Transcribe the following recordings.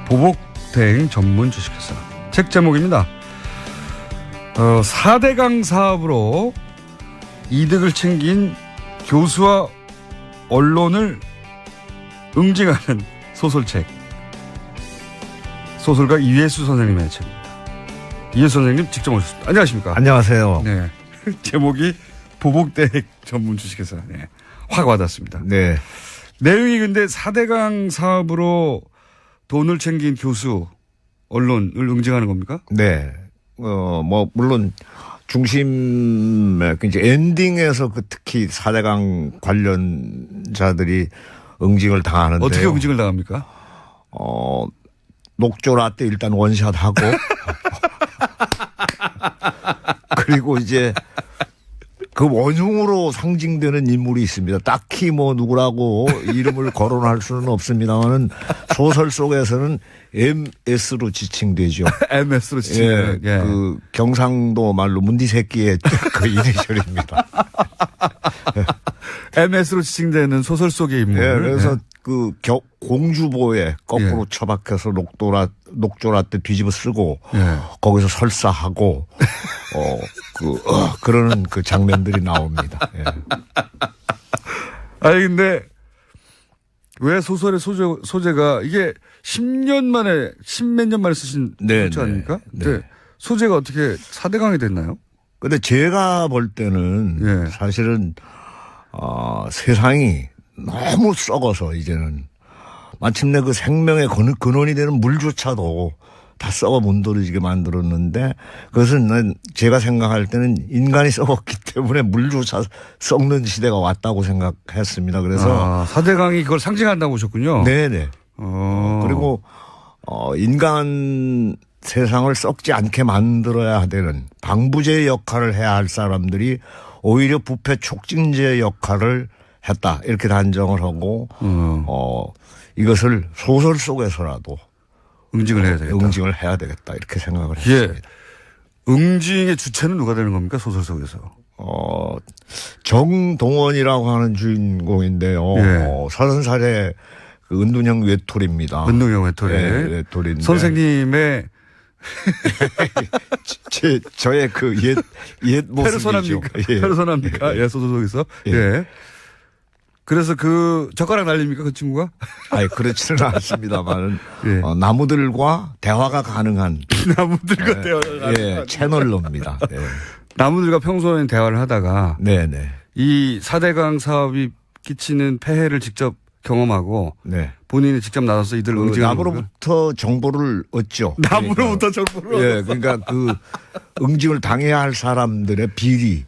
보복대행 전문 주식회사. 책 제목입니다. 4대강 사업으로 이득을 챙긴 교수와 언론을 응징하는 소설책. 소설가 이회수 선생님의 책입니다. 이회수 선생님 직접 오셨습니다. 안녕하십니까? 안녕하세요. 네. 제목이 보복대행 전문 주식회사. 네. 확 와닿습니다. 네. 내용이 근데 4대강 사업으로 돈을 챙긴 교수, 언론을 응징하는 겁니까? 네. 물론 중심에 이제 엔딩에서 특히 4대강 관련자들이 응징을 당하는데요. 어떻게 응징을 당합니까? 녹조라떼 일단 원샷하고 그리고 이제 그 원흉으로 상징되는 인물이 있습니다. 딱히 뭐 누구라고 이름을 거론할 수는 없습니다만은 소설 속에서는 MS로 지칭되죠. MS로 지칭되는. 예, 그 경상도 말로 문디 새끼의 그 이니셜입니다. MS로 지칭되는 소설 속의 인물. 예, 그래서 그 공주보에 거꾸로 처박혀서 녹조라떼 뒤집어 쓰고 거기서 설사하고 그러는 그 장면들이 나옵니다. 예. 아니 근데 왜 소설의 소재가 이게 10년 만에 10몇 년 만에 쓰신 소재 아닙니까? 네. 소재가 어떻게 4대강이 됐나요? 근데 제가 볼 때는 사실은 세상이 너무 썩어서 이제는 마침내 그 생명의 근원이 되는 물조차도 다 썩어 문드러지게 만들었는데 그것은 제가 생각할 때는 인간이 썩었기 때문에 물조차 썩는 시대가 왔다고 생각했습니다. 그래서 4대강이 그걸 상징한다고 보셨군요. 네네. 그리고 인간 세상을 썩지 않게 만들어야 되는 방부제 역할을 해야 할 사람들이 오히려 부패 촉진제 역할을 했다 이렇게 단정을 하고 이것을 소설 속에서라도 응징을 해야 되겠다 이렇게 생각을 했습니다. 응징의 주체는 누가 되는 겁니까 소설 속에서? 정동원이라고 하는 주인공인데요. 30살의 그 은둔형 외톨이입니다. 은둔형 외톨이. 외톨이인데 선생님의 저의 그 옛 모습이죠. 페르소나입니까? 소설 속에서. 그래서 그 젓가락 날립니까 그 친구가? 아니 그렇지는 않습니다만 나무들과 대화가 가능한 나무들과 대화가 가능한 채널로입니다. 나무들과 평소에 대화를 하다가 네네 이 4대강 사업이 끼치는 폐해를 직접 경험하고 본인이 직접 나서서 이들 응징하는 나무로부터 정보를 얻죠. 나무로부터 정보를 그러니까 그 응징을 당해야 할 사람들의 비리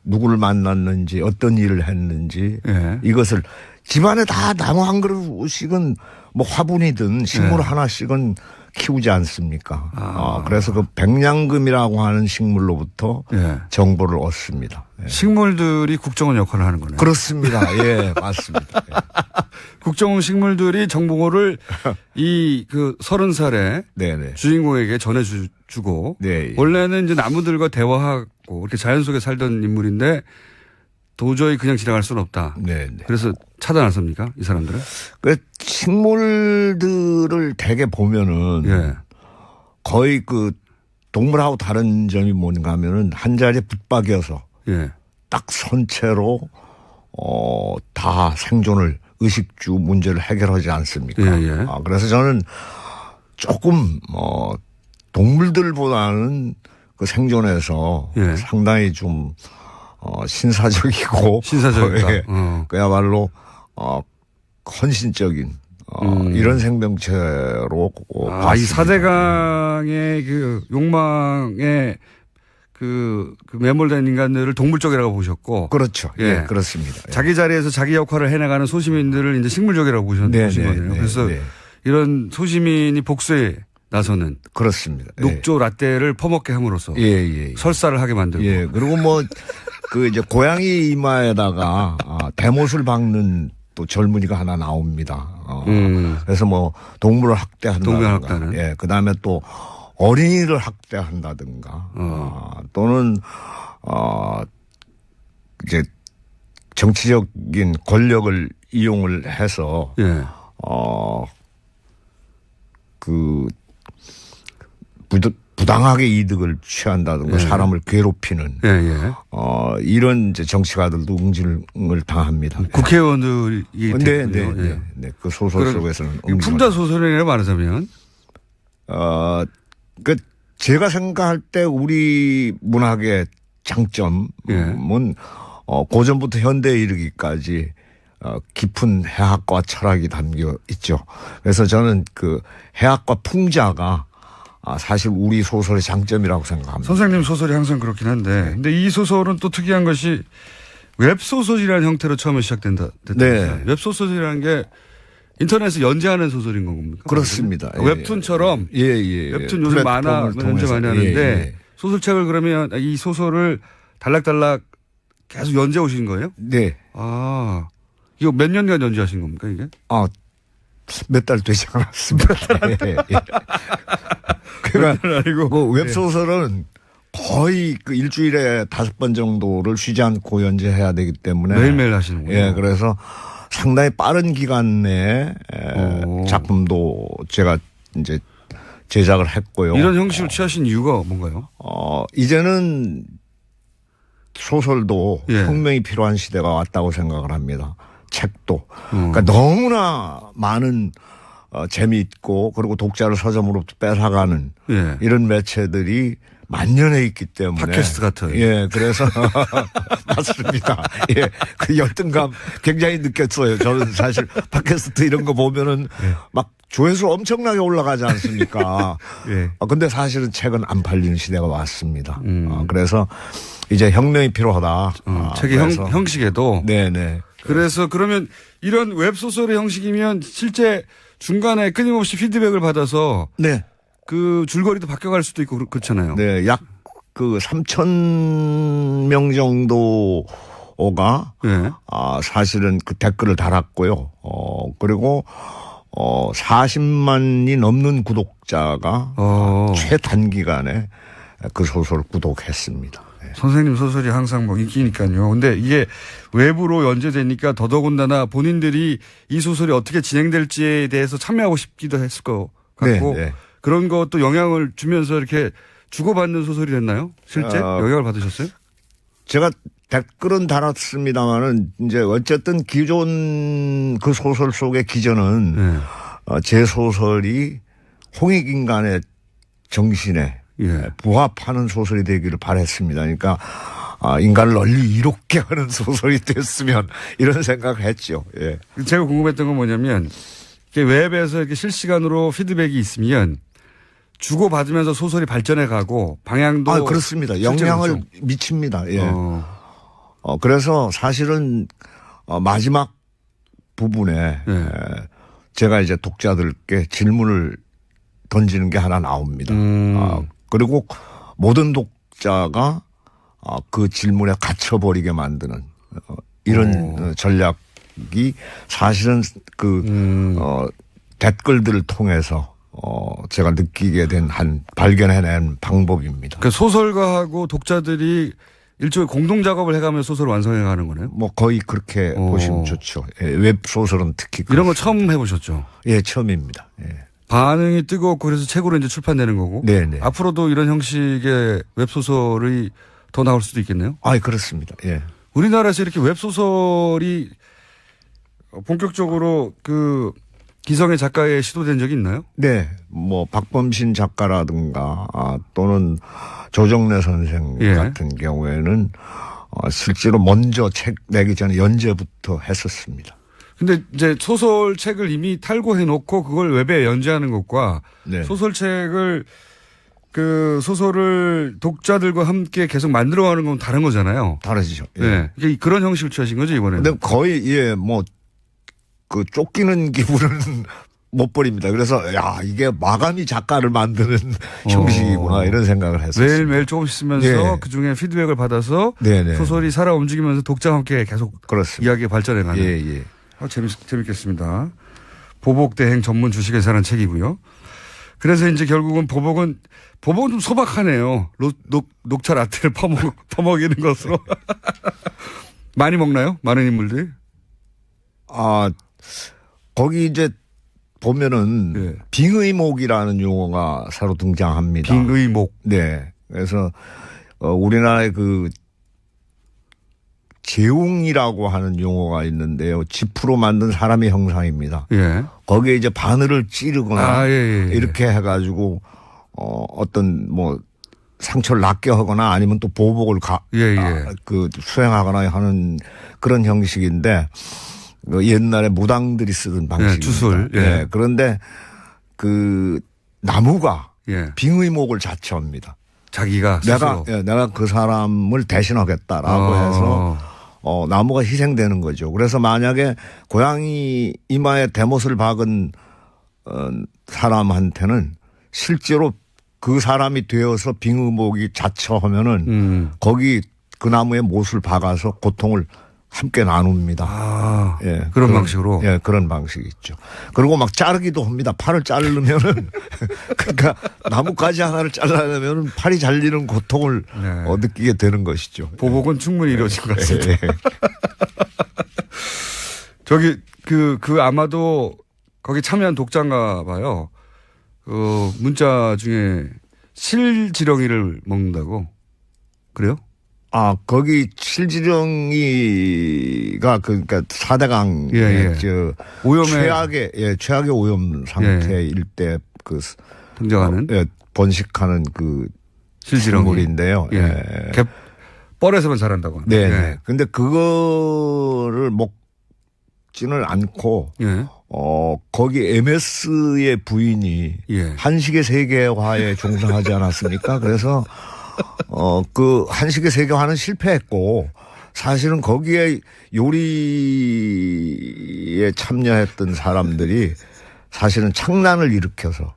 누구를 만났는지 어떤 일을 했는지 이것을 집안에 다 나무 한 그릇씩은 뭐 화분이든 식물 하나씩은 키우지 않습니까? 그래서 그 백냥금이라고 하는 식물로부터 정보를 얻습니다. 식물들이 국정원 역할을 하는 거네요. 그렇습니다. 맞습니다. 국정원 식물들이 정보를 이 그 30살의 주인공에게 전해주고 원래는 이제 나무들과 대화하고 이렇게 자연 속에 살던 인물인데 도저히 그냥 지나갈 수는 없다. 그래서 차단했습니까? 이 사람들은? 그 식물들을 대개 보면은 거의 그 동물하고 다른 점이 뭔가 하면은 한 자리에 붙박여서 딱 선체로 다 생존을 의식주 문제를 해결하지 않습니까? 그래서 저는 조금 동물들보다는 그 생존에서 상당히 좀 신사적이고 그야말로 헌신적인 이런 생명체로 이 4대강의 그 욕망에 그 매몰된 인간들을 동물 쪽이라고 보셨고. 그렇죠. 그렇습니다. 자기 자리에서 자기 역할을 해나가는 소시민들을 이제 식물적이라고 보신 거네요. 그래서 이런 소시민이 복수에 나서는. 그렇습니다. 녹조 라떼를 퍼먹게 함으로써. 설사를 하게 만들고. 그리고 뭐 그 이제 고양이 이마에다가 대못을 박는 또 젊은이가 하나 나옵니다. 그래서 뭐 동물을 학대한다든가. 그 다음에 또 어린이를 학대한다든가. 또는 이제 정치적인 권력을 이용을 해서 그 부당하게 이득을 취한다든가 사람을 괴롭히는 이런 이제 정치가들도 응징을 당합니다. 국회의원들이 네. 그 소설 속에서는 풍자 소설이라고 말하자면 그 제가 생각할 때 우리 문학의 장점은 고전부터 현대에 이르기까지 깊은 해학과 철학이 담겨 있죠. 그래서 저는 그 해학과 풍자가 사실 우리 소설의 장점이라고 생각합니다. 선생님 소설이 항상 그렇긴 한데, 근데 이 소설은 또 특이한 것이 웹소설이라는 형태로 처음에 시작된다. 네. 웹소설이라는 게 인터넷에 연재하는 소설인 겁니까? 그렇습니다. 웹툰처럼. 웹툰 요즘 만화 연재 많이 하는데 소설책을 그러면 이 소설을 달락달락 계속 연재 오신 거예요? 네. 이거 몇 년간 연재하신 겁니까 이게? 몇 달 되지 않았습니다. 그러니까 그 웹소설은 거의 그 일주일에 5번 정도를 쉬지 않고 연재해야 되기 때문에 매일매일 하시는 거예요. 그래서 상당히 빠른 기간 내에 작품도 제가 이제 제작을 했고요. 이런 형식을 취하신 이유가 뭔가요? 이제는 소설도 혁명이 필요한 시대가 왔다고 생각을 합니다. 책도. 그러니까 너무나 많은 재미있고 그리고 독자를 서점으로부터 뺏어가는 이런 매체들이 만연해 있기 때문에. 팟캐스트 같은. 그래서 맞습니다. 그 열등감 굉장히 느꼈어요. 저는 사실 팟캐스트 이런 거 보면은 막 조회수 엄청나게 올라가지 않습니까? 근데 사실은 책은 안 팔리는 시대가 왔습니다. 그래서 이제 혁명이 필요하다. 책의 형식에도. 네네. 그래서 그러면 이런 웹소설의 형식이면 실제 중간에 끊임없이 피드백을 받아서 그 줄거리도 바뀌어갈 수도 있고 그렇잖아요. 네. 약 그 3,000명 정도가 사실은 그 댓글을 달았고요. 그리고 40만이 넘는 구독자가 최단기간에 그 소설을 구독했습니다. 선생님 소설이 항상 뭐 인기니까요. 근데 이게 외부로 연재되니까 더더군다나 본인들이 이 소설이 어떻게 진행될지에 대해서 참여하고 싶기도 했을 것 같고 그런 것도 영향을 주면서 이렇게 주고받는 소설이 됐나요? 실제 영향을 받으셨어요? 제가 댓글은 달았습니다만은 이제 어쨌든 기존 그 소설 속의 기전은 제 소설이 홍익인간의 정신에 부합하는 소설이 되기를 바랬습니다. 그러니까 인간을 널리 이롭게 하는 소설이 됐으면 이런 생각을 했죠. 제가 궁금했던 건 뭐냐면 웹에서 이렇게 실시간으로 피드백이 있으면 주고받으면서 소설이 발전해 가고 방향도 그렇습니다. 영향을 그렇죠. 미칩니다. 그래서 사실은 마지막 부분에 제가 이제 독자들께 질문을 던지는 게 하나 나옵니다. 그리고 모든 독자가 그 질문에 갇혀버리게 만드는 이런 전략이 사실은 댓글들을 통해서 제가 느끼게 된 발견해낸 방법입니다. 그러니까 소설가하고 독자들이 일종의 공동 작업을 해가며 소설을 완성해 가는 거네요? 뭐 거의 그렇게 보시면 좋죠. 웹소설은 특히. 이런 거 처음 해보셨죠? 처음입니다. 반응이 뜨겁고 그래서 책으로 이제 출판되는 거고. 네네. 앞으로도 이런 형식의 웹소설이 더 나올 수도 있겠네요? 그렇습니다. 우리나라에서 이렇게 웹소설이 본격적으로 기성의 작가에 시도된 적이 있나요? 네. 뭐 박범신 작가라든가 또는 조정래 선생 같은 경우에는 실제로 먼저 책 내기 전에 연재부터 했었습니다. 근데 이제 소설책을 이미 탈고해 놓고 그걸 웹에 연재하는 것과 소설책을 소설을 독자들과 함께 계속 만들어가는 건 다른 거잖아요. 다르죠. 그런 형식을 취하신 거죠, 이번에는? 근데 거의 쫓기는 기분은 못 버립니다. 그래서 이게 마감이 작가를 만드는 형식이구나 이런 생각을 했었어요. 매일매일 조금씩 쓰면서 그중에 피드백을 받아서 소설이 살아 움직이면서 독자와 함께 계속 이야기가 발전해가는. 재밌겠습니다. 보복대행 전문 주식회사라는 책이고요. 그래서 이제 결국은 보복은 좀 소박하네요. 녹차 라떼를 퍼먹이는 것으로. 많이 먹나요? 많은 인물들이? 거기 이제 보면은 예. 빙의목이라는 용어가 새로 등장합니다. 빙의목. 네. 그래서 우리나라의 그 재웅이라고 하는 용어가 있는데요. 지프로 만든 사람의 형상입니다. 예. 거기에 이제 바늘을 찌르거나 예. 이렇게 해가지고 어떤 뭐 상처를 낫게 하거나 아니면 또 보복을 그 수행하거나 하는 그런 형식인데 옛날에 무당들이 쓰던 방식입니다. 주술. 네. 그런데 그 나무가 빙의목을 자처합니다. 자기가 내가 그 사람을 대신하겠다라고 해서 나무가 희생되는 거죠. 그래서 만약에 고양이 이마에 대못을 박은 사람한테는 실제로 그 사람이 되어서 빙의목이 자처하면은 거기 그 나무에 못을 박아서 고통을 함께 나눕니다. 예, 그런 방식으로. 예, 그런 방식이 있죠. 그리고 막 자르기도 합니다. 팔을 자르면은 그러니까 나뭇가지 하나를 잘라내면은 팔이 잘리는 고통을 느끼게 되는 것이죠. 보복은 충분히 이루어진 것 같습니다. 저기 그 아마도 거기 참여한 독자인가 봐요. 문자 중에 실지렁이를 먹는다고 그래요? 거기 실지렁이가 그러니까 4대강 오염의 최악의 오염 상태일 때 그 등장하는 번식하는 그 실지렁이인데요. 뻘에서만 자란다고. 네. 근데 그거를 먹지는 않고 거기 MS의 부인이 한식의 세계화에 종사하지 않았습니까? 그래서 그 한식의 세계화는 실패했고 사실은 거기에 요리에 참여했던 사람들이 사실은 창란을 일으켜서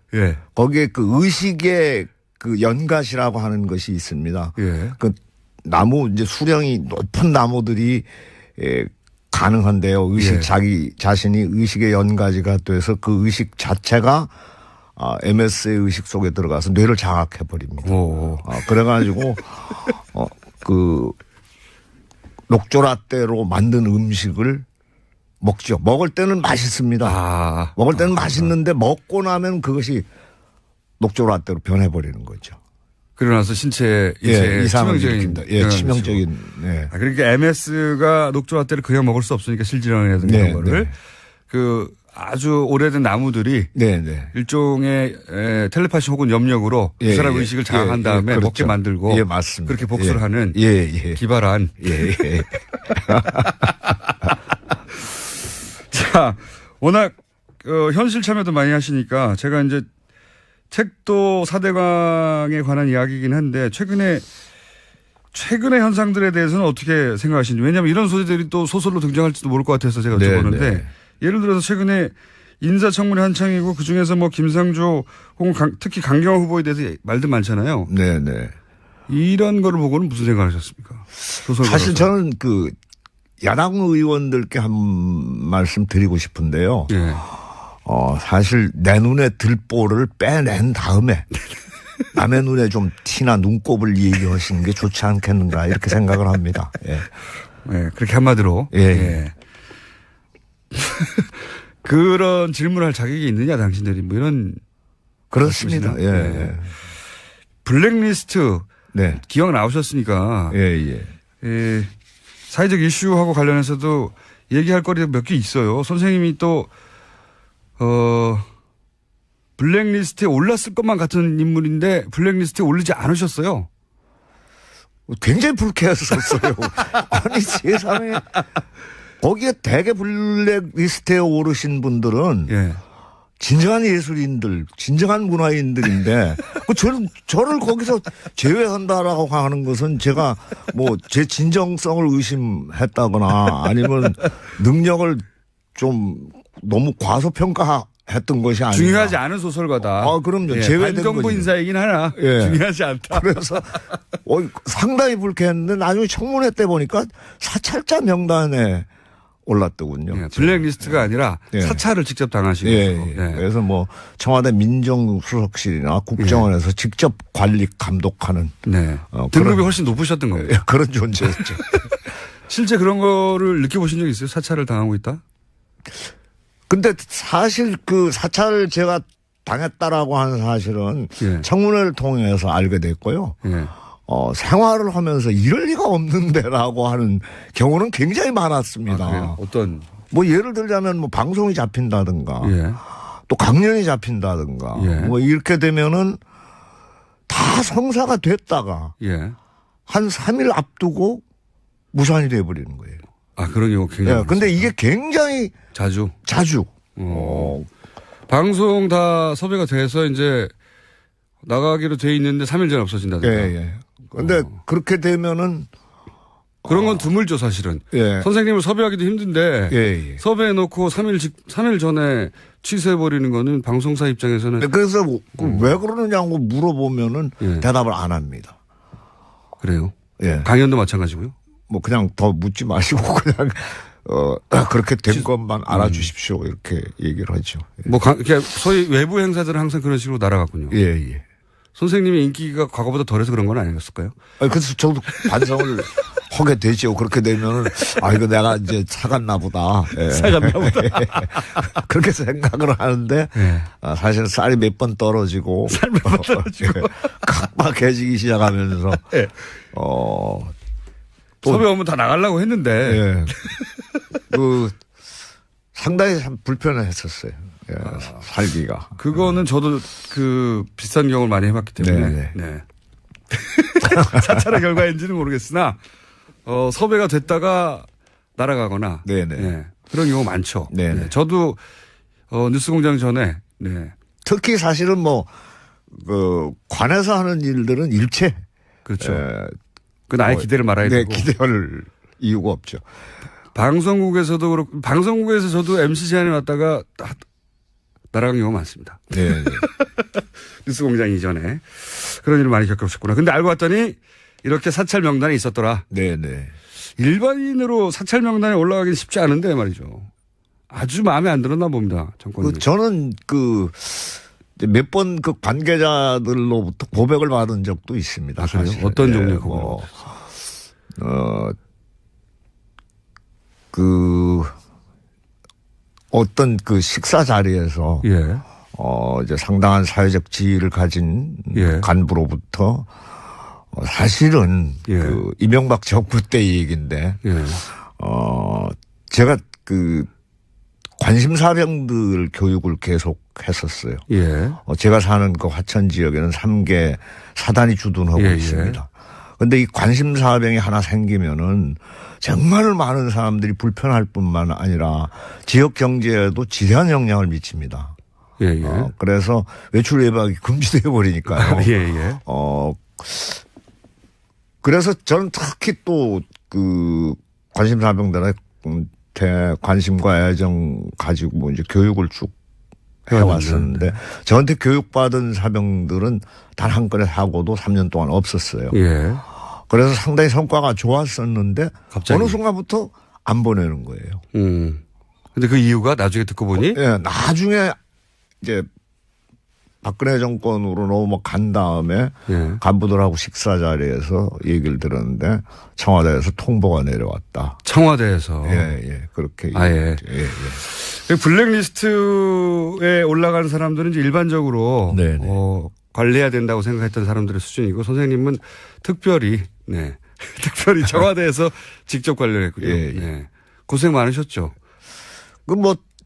거기에 그 의식의 그 연갓이라고 하는 것이 있습니다. 그 나무 이제 수령이 높은 나무들이 가능한데요. 자기 자신이 의식의 연가지가 돼서 그 의식 자체가 MS의 의식 속에 들어가서 뇌를 장악해 버립니다. 그래가지고 그 녹조라떼로 만든 음식을 먹죠. 먹을 때는 맛있습니다. 먹을 때는 맛있는데 먹고 나면 그것이 녹조라떼로 변해버리는 거죠. 그러나서 신체에 이상을 일으킵니다. 치명적인. 그러니까 MS가 녹조라떼를 그냥 먹을 수 없으니까 실지렁이라든가 이런 거를 그 아주 오래된 나무들이 일종의 텔레파시 혹은 염력으로 그 사람 의식을 장악한 다음에 그렇죠. 먹게 만들고 그렇게 복수를 하는 기발한. 자, 워낙 현실 참여도 많이 하시니까 제가 이제 책도 4대강에 관한 이야기이긴 한데 최근의 현상들에 대해서는 어떻게 생각하시는지. 왜냐하면 이런 소재들이 또 소설로 등장할지도 모를 것 같아서 제가 여쭤보는데 예를 들어서 최근에 인사청문회 한창이고 그중에서 뭐 김상조 혹은 특히 강경화 후보에 대해서 말도 많잖아요. 이런 거를 보고는 무슨 생각하셨습니까? 사실 저는 그 야당 의원들께 한 말씀 드리고 싶은데요. 사실 내 눈에 들보를 빼낸 다음에 남의 눈에 좀 티나 눈곱을 얘기하시는 게 좋지 않겠는가 이렇게 생각을 합니다. 그렇게 한마디로. 그런 질문을 할 자격이 있느냐 당신들이 뭐 이런. 그렇습니다. 블랙리스트 기억 나오셨으니까. 사회적 이슈하고 관련해서도 얘기할 거리가 몇 개 있어요. 선생님이 또 블랙리스트에 올랐을 것만 같은 인물인데 블랙리스트에 올리지 않으셨어요. 굉장히 불쾌했었어요. 아니 세상에 거기에 대개 블랙리스트에 오르신 분들은 진정한 예술인들, 진정한 문화인들인데 저를 거기서 제외한다라고 하는 것은 제가 뭐 제 진정성을 의심했다거나 아니면 능력을 좀 너무 과소평가했던 것이 아니라 중요하지 않은 소설가다. 그럼요. 제외된 반정부 거죠. 인사이긴 하나 중요하지 않다. 그래서 상당히 불쾌했는데 나중에 청문회 때 보니까 사찰자 명단에 올랐더군요. 블랙리스트가 아니라 사찰을 직접 당하시고. 그래서 뭐 청와대 민정수석실이나 국정원에서 직접 관리 감독하는. 등급이 훨씬 높으셨던 겁니다. 그런 존재였죠. 실제 그런 거를 느껴보신 적 있어요? 사찰을 당하고 있다? 근데 사실 그 사찰을 제가 당했다라고 하는 사실은 예. 청문회를 통해서 알게 됐고요. 예. 생활을 하면서 이럴 리가 없는데라고 하는 경우는 굉장히 많았습니다. 아, 어떤? 뭐 예를 들자면 뭐 방송이 잡힌다든가 예. 또 강연이 잡힌다든가 예. 뭐 이렇게 되면은 다 성사가 됐다가 예. 한 3일 앞두고 무산이 돼버리는 거예요. 아, 그런 경우 굉장히. 예. 근데 이게 굉장히 자주. 방송 다 섭외가 돼서 이제 나가기로 돼 있는데 3일 전에 없어진다든가. 예. 근데 그렇게 되면은 그런 건 드물죠, 사실은. 예. 선생님을 섭외하기도 힘든데. 예. 섭외해놓고 3일 전에 취소해버리는 거는 방송사 입장에서는. 그래서 왜 그러느냐고 물어보면은 예. 대답을 안 합니다. 그래요? 예. 강연도 마찬가지고요? 뭐 그냥 더 묻지 마시고 그냥 그렇게 된 것만 알아주십시오. 이렇게 얘기를 하죠. 예. 뭐, 그러니까 소위 외부 행사들은 항상 그런 식으로 날아갔군요. 예. 선생님의 인기가 과거보다 덜해서 그런 건 아니었을까요? 그래서 저도 반성을 하게 되죠. 그렇게 되면은, 이거 내가 이제 사갔나 보다. 예. 사갔나 보다. 그렇게 생각을 하는데, 예. 사실 쌀이 몇 번 떨어지고, 각박해지기 시작하면서, 예. 섭외 오면 다 나가려고 했는데. 예. 상당히 참 불편했었어요. 예. 살기가. 그거는 저도 비슷한 경험을 많이 해봤기 때문에. 네. 사찰의 결과인지는 모르겠으나, 섭외가 됐다가 날아가거나. 네. 그런 경우 많죠. 네. 저도, 뉴스공장 전에, 네. 특히 사실은 관에서 하는 일들은 일체. 그렇죠. 그건 아예 기대를 말아야 되고. 기대할 이유가 없죠. 방송국에서도 그렇고, 방송국에서 저도 MC 제안이 왔다가 날아간 경우가 많습니다. 네. 뉴스공장 이전에. 그런 일을 많이 겪으셨구나. 근데 알고 봤더니 이렇게 사찰 명단에 있었더라. 네네. 일반인으로 사찰 명단에 올라가기는 쉽지 않은데 말이죠. 아주 마음에 안 들었나 봅니다. 정권이. 저는 몇 번 관계자들로부터 고백을 받은 적도 있습니다. 사실. 어떤 종류의 고백? 어떤 식사 자리에서 예. 이제 상당한 사회적 지위를 가진 예. 간부로부터 사실은 예. 이명박 정부 때 얘기인데 예. 제가 관심사병들 교육을 계속 했었어요. 예. 제가 사는 화천 지역에는 3개 사단이 주둔하고 있습니다. 그런데 이 관심사병이 하나 생기면은 정말 많은 사람들이 불편할 뿐만 아니라 지역 경제에도 지대한 영향을 미칩니다. 예. 그래서 외출 외박이 금지되어 버리니까요. 예. 그래서 저는 특히 또 관심사병들한테 관심과 애정 가지고 이제 교육을 쭉 해왔었는데 저한테 교육받은 사병들은 단 한 건의 사고도 3년 동안 없었어요. 예. 그래서 상당히 성과가 좋았었는데 갑자기. 어느 순간부터 안 보내는 거예요. 근데 그 이유가 나중에 듣고 보니? 예, 나중에 이제 박근혜 정권으로 넘어간 다음에 간부들하고 식사 자리에서 얘기를 들었는데 청와대에서 통보가 내려왔다. 청와대에서? 예. 그렇게. 예. 블랙리스트에 올라가는 사람들은 이제 일반적으로 관리해야 된다고 생각했던 사람들의 수준이고 선생님은 특별히 청와대에서 직접 관리를 했군요. 예. 고생 많으셨죠.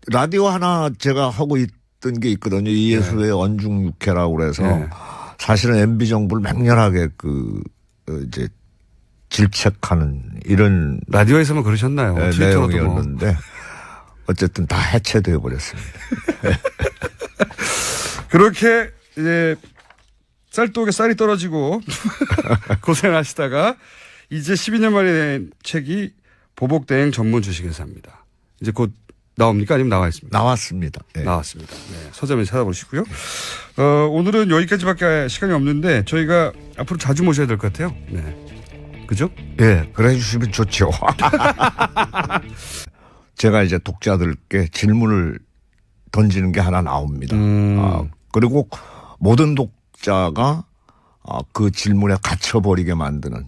라디오 하나 제가 하고 있던 게 있거든요. 이예수의 언중육해라고 그래서 사실은 MB 정부를 맹렬하게 이제 질책하는 이런 라디오에서만 그러셨나요? 내용이었는데 어쨌든 다 해체되어 버렸습니다. 그렇게 이제 쌀독에 쌀이 떨어지고 고생하시다가 이제 12년 만에 낸 책이 보복대행 전문 주식회사입니다. 이제 곧 나옵니까? 아니면 나와 있습니까? 나왔습니다. 네. 나왔습니다. 서점에 찾아보시고요. 오늘은 여기까지밖에 시간이 없는데 저희가 앞으로 자주 모셔야 될 것 같아요. 네. 그죠? 네. 그래 주시면 좋죠. 제가 이제 독자들께 질문을 던지는 게 하나 나옵니다. 그리고 모든 독자가 그 질문에 갇혀버리게 만드는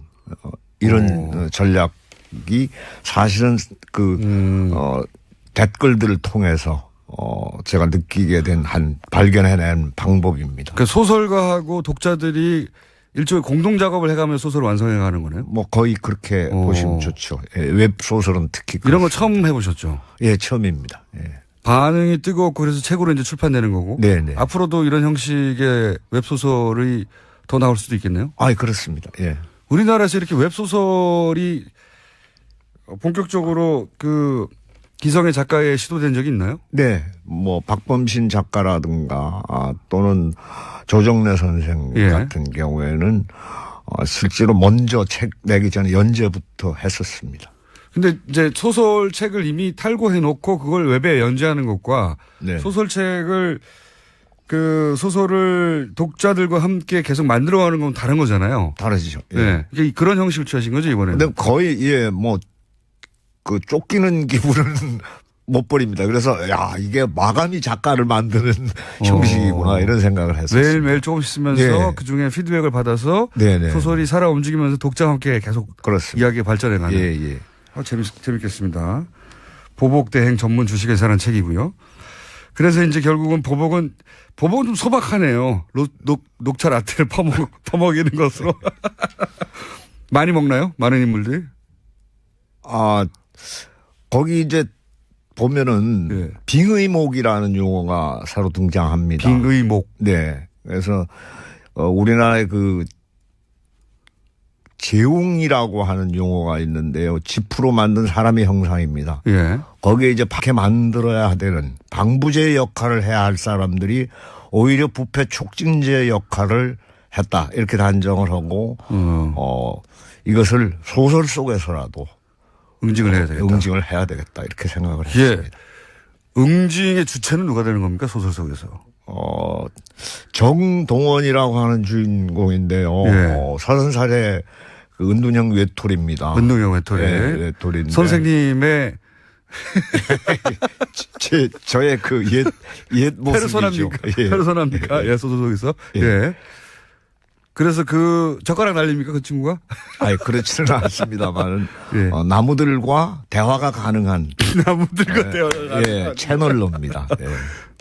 이런 전략이 사실은 댓글들을 통해서 제가 느끼게 된 발견해낸 방법입니다. 그러니까 소설가하고 독자들이 일종의 공동 작업을 해가며 소설을 완성해가는 거네요. 뭐 거의 그렇게 보시면 좋죠. 예, 웹소설은 특히 이런 거 처음 해보셨죠? 예, 처음입니다. 예. 반응이 뜨겁고 그래서 책으로 이제 출판되는 거고. 네네. 앞으로도 이런 형식의 웹소설이 더 나올 수도 있겠네요. 아, 그렇습니다. 예. 우리나라에서 이렇게 웹소설이 본격적으로 그 기성의 작가에 시도된 적이 있나요? 네. 뭐 박범신 작가라든가 또는 조정래 선생 같은 경우에는 실제로 먼저 책 내기 전에 연재부터 했었습니다. 근데 이제 소설책을 이미 탈고해 놓고 그걸 웹에 연재하는 것과 네. 소설책을 그 소설을 독자들과 함께 계속 만들어가는 건 다른 거잖아요. 다르죠. 예. 네. 그런 형식을 취하신 거죠, 이번에는? 근데 거의 그 쫓기는 기분은 못 버립니다. 그래서 이게 마감이 작가를 만드는 형식이구나 이런 생각을 했었어요. 매일매일 조금씩 쓰면서 그중에 피드백을 받아서 소설이 살아 움직이면서 독자와 함께 계속 이야기가 발전해가는. 예. 재밌겠습니다. 보복대행 전문 주식회사라는 책이고요. 그래서 이제 결국은 보복은 좀 소박하네요. 녹차 라떼를 퍼먹이는 것으로. 많이 먹나요? 많은 인물들이? 거기 이제 보면은 빙의목이라는 용어가 새로 등장합니다. 빙의목. 네. 그래서 우리나라의 그 재웅이라고 하는 용어가 있는데요. 지프로 만든 사람의 형상입니다. 예. 거기에 이제 밖에 만들어야 되는 방부제 역할을 해야 할 사람들이 오히려 부패 촉진제 역할을 했다. 이렇게 단정을 하고 이것을 소설 속에서라도 응징을 해야 되겠다. 이렇게 생각을 했습니다. 응징의 주체는 누가 되는 겁니까? 소설 속에서. 정동원이라고 하는 주인공인데요. 30살의 그 은둔형 외톨이입니다. 은둔형 외톨이. 외톨이인데. 선생님의 저의 그 옛 모습이죠. 페르소나입니까? 소설 속에서. 그래서 그 젓가락 날립니까? 그 친구가? 그렇지는 않습니다만 나무들과 대화가 가능한. 나무들과 대화가 가능한. 채널로입니다.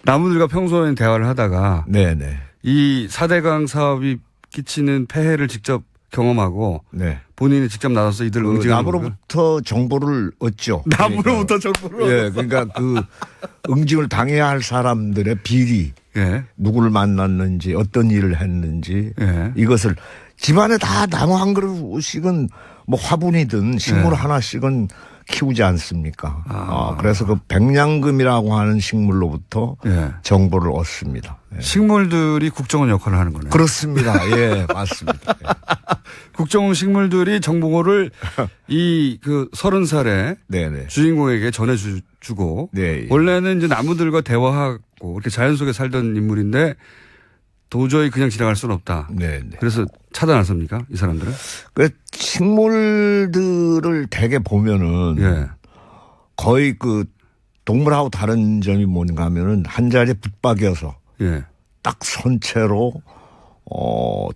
나무들과 평소에는 대화를 하다가. 네네. 이 4대강 사업이 끼치는 폐해를 직접 경험하고. 본인이 직접 나서서 이들을 응징하는 나무로부터 정보를 얻죠. 나무로부터 정보를 그러니까 그 응징을 당해야 할 사람들의 비리. 누구를 만났는지 어떤 일을 했는지 이것을 집안에 다 나무 한 그릇씩은 뭐 화분이든 식물 하나씩은 키우지 않습니까? 그래서 그 백냥금이라고 하는 식물로부터 정보를 얻습니다. 식물들이 국정원 역할을 하는 거네요. 그렇습니다. 맞습니다. 국정원 식물들이 정보를 이 그 30살의 주인공에게 전해주고 원래는 이제 나무들과 대화하고 이렇게 자연 속에 살던 인물인데 도저히 그냥 지나갈 수는 없다. 그래서 차단했습니까? 이 사람들은? 그 식물들을 대개 보면은 거의 그 동물하고 다른 점이 뭔가 하면은 한 자리에 붙박여서 딱 선체로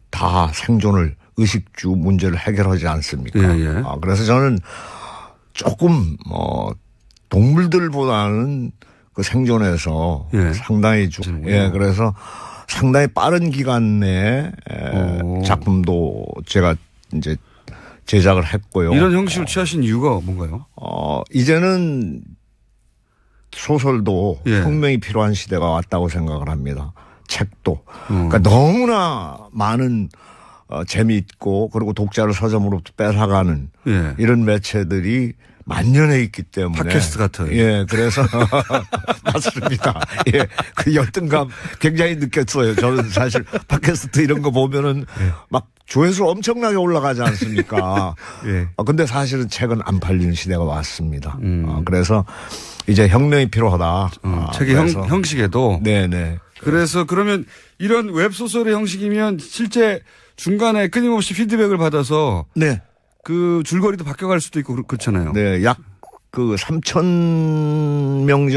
다 생존을 의식주 문제를 해결하지 않습니까? 그래서 저는 조금 동물들보다는 그 생존에서 상당히 그래서 상당히 빠른 기간 내에 작품도 제가 이제 제작을 했고요. 이런 형식을 취하신 이유가 뭔가요? 이제는 소설도 혁명이 필요한 시대가 왔다고 생각을 합니다. 책도. 그러니까 너무나 많은 재미있고 그리고 독자를 서점으로부터 뺏어가는 이런 매체들이 만연해 있기 때문에. 팟캐스트 같은. 그래서 맞습니다. 그 열등감 굉장히 느꼈어요. 저는 사실 팟캐스트 이런 거 보면은 막 조회수 엄청나게 올라가지 않습니까? 근데 사실은 책은 안 팔리는 시대가 왔습니다. 그래서 이제 혁명이 필요하다. 책의 형식에도. 그래서 그러면 이런 웹소설의 형식이면 실제 중간에 끊임없이 피드백을 받아서 그 줄거리도 바뀌어갈 수도 있고 그렇잖아요. 약 그 3,000명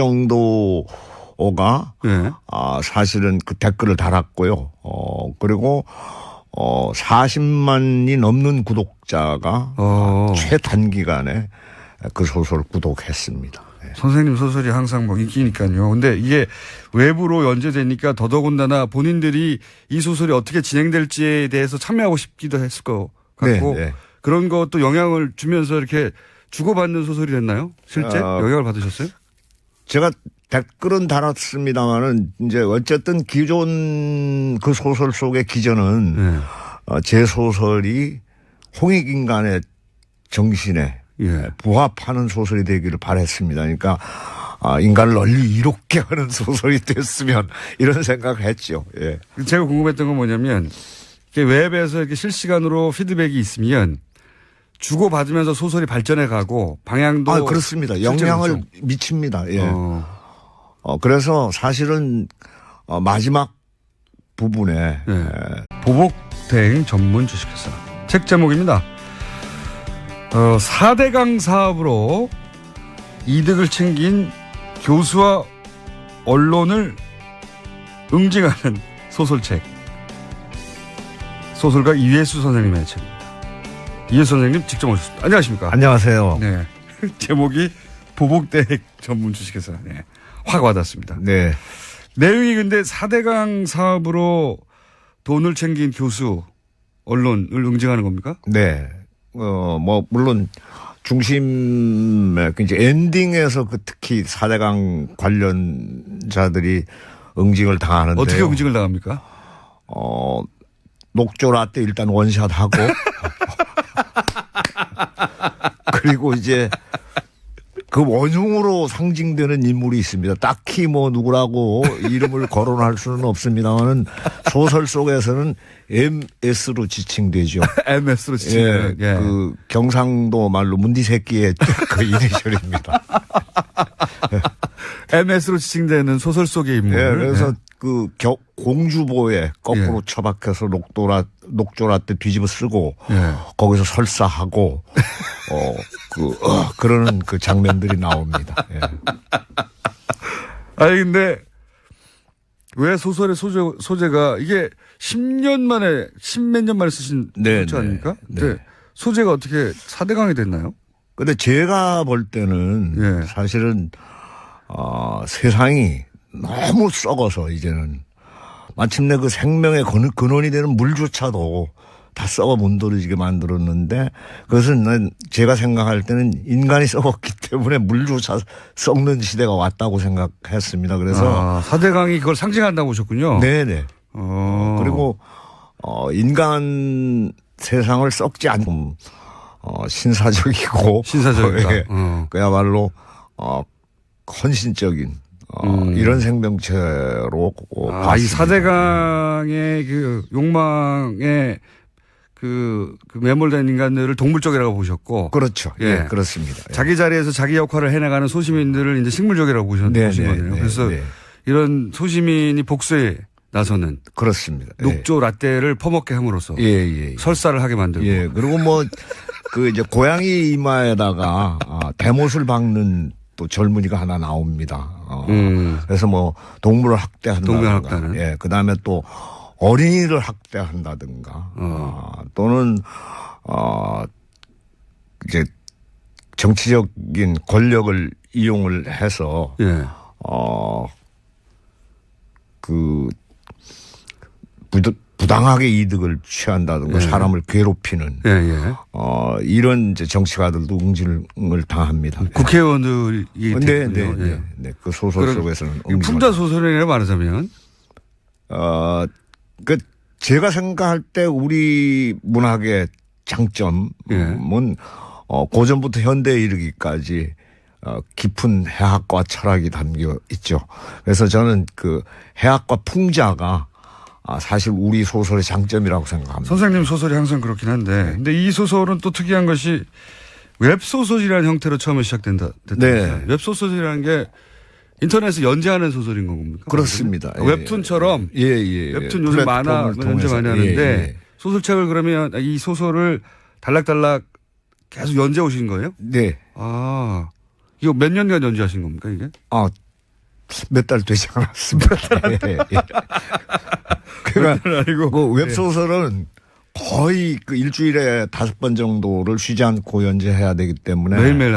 정도가 사실은 그 댓글을 달았고요. 그리고 40만이 넘는 구독자가 최단기간에 그 소설을 구독했습니다. 선생님 소설이 항상 뭐 인기니까요. 근데 이게 외부로 연재되니까 더더군다나 본인들이 이 소설이 어떻게 진행될지에 대해서 참여하고 싶기도 했을 것 같고 그런 것도 영향을 주면서 이렇게 주고받는 소설이 됐나요? 실제 영향을 받으셨어요? 제가 댓글은 달았습니다만은 이제 어쨌든 기존 그 소설 속의 기전은 제 소설이 홍익인간의 정신에 부합하는 소설이 되기를 바랬습니다. 그러니까 인간을 널리 이롭게 하는 소설이 됐으면 이런 생각을 했죠. 예. 제가 궁금했던 건 뭐냐면 웹에서 이렇게 실시간으로 피드백이 있으면 주고받으면서 소설이 발전해 가고 방향도 그렇습니다. 영향을 미칩니다. 예. 그래서 사실은 마지막 부분에 보복대행 전문 주식회사 책 제목입니다. 4대강 사업으로 이득을 챙긴 교수와 언론을 응징하는 소설책. 소설가 이회수 선생님의 책입니다. 이회수 선생님 직접 오셨습니다. 안녕하십니까? 안녕하세요. 네. 제목이 보복대행 전문 주식회사. 네. 확 와닿습니다. 네. 내용이 근데 4대강 사업으로 돈을 챙긴 교수, 언론을 응징하는 겁니까? 네. 뭐, 물론 중심에, 이제 엔딩에서 특히 4대강 관련자들이 응징을 당하는데. 어떻게 응징을 당합니까? 녹조라떼 일단 원샷하고. 그리고 이제 그 원흉으로 상징되는 인물이 있습니다. 딱히 뭐 누구라고 이름을 거론할 수는 없습니다만은 소설 속에서는 MS로 지칭되죠. MS로 지칭. 예, 그 경상도 말로 문디 새끼의 그 이니셜입니다. MS로 지칭되는 소설 속의 인물. 예, 그래서 그 공주보에 거꾸로 처박혀서 녹조라떼 뒤집어 쓰고 거기서 설사하고 그러는 그 장면들이 나옵니다. 예. 아니 근데 왜 소설의 소재가 이게 10년 만에 10몇 년 만에 쓰신 소재 아닙니까? 네. 소재가 어떻게 4대강이 됐나요? 근데 제가 볼 때는 사실은 세상이 너무 썩어서 이제는 마침내 그 생명의 근원이 되는 물조차도 다 썩어 문드러지게 만들었는데 그것은 제가 생각할 때는 인간이 썩었기 때문에 물조차 썩는 시대가 왔다고 생각했습니다. 그래서 4대강이 그걸 상징한다고 보셨군요. 네네. 그리고 인간 세상을 썩지 않고 신사적이고 그야말로 헌신적인 이런 생명체로 이 4대강의 그 욕망에 그 매몰된 인간들을 동물적이라고 보셨고. 그렇죠. 예, 그렇습니다. 자기 자리에서 자기 역할을 해나가는 소시민들을 이제 식물적이라고 보신 거네요. 그래서 이런 소시민이 복수에 나서는. 그렇습니다. 녹조 라떼를 퍼먹게 함으로써. 설사를 하게 만들고. 그리고 뭐 그 이제 고양이 이마에다가 대못을 박는 또 젊은이가 하나 나옵니다. 그래서 뭐 동물을 학대한다든가. 그 다음에 또 어린이를 학대한다든가. 또는 이제 정치적인 권력을 이용을 해서 그 부당하게 이득을 취한다든가 사람을 괴롭히는 이런 이제 정치가들도 응징을 당합니다. 국회의원들이 네. 그 소설 속에서는 풍자 소설이라고 말하자면 그 제가 생각할 때 우리 문학의 장점은 고전부터 현대에 이르기까지 깊은 해학과 철학이 담겨 있죠. 그래서 저는 그 해학과 풍자가 사실 우리 소설의 장점이라고 생각합니다. 선생님 소설이 항상 그렇긴 한데 근데 이 소설은 또 특이한 것이 웹소설이라는 형태로 처음에 시작됐다. 웹소설이라는 게 인터넷에 연재하는 소설인 겁니까? 그렇습니다. 웹툰처럼. 웹툰 요즘 만화 연재 많이 하는데 소설책을 그러면 이 소설을 달락달락 계속 연재 오신 거예요? 네. 이거 몇 년간 연재하신 겁니까 이게? 몇 달 되지 않았습니다. 그러니까 그 웹소설은 거의 그 일주일에 5번 정도를 쉬지 않고 연재해야 되기 때문에 매일매일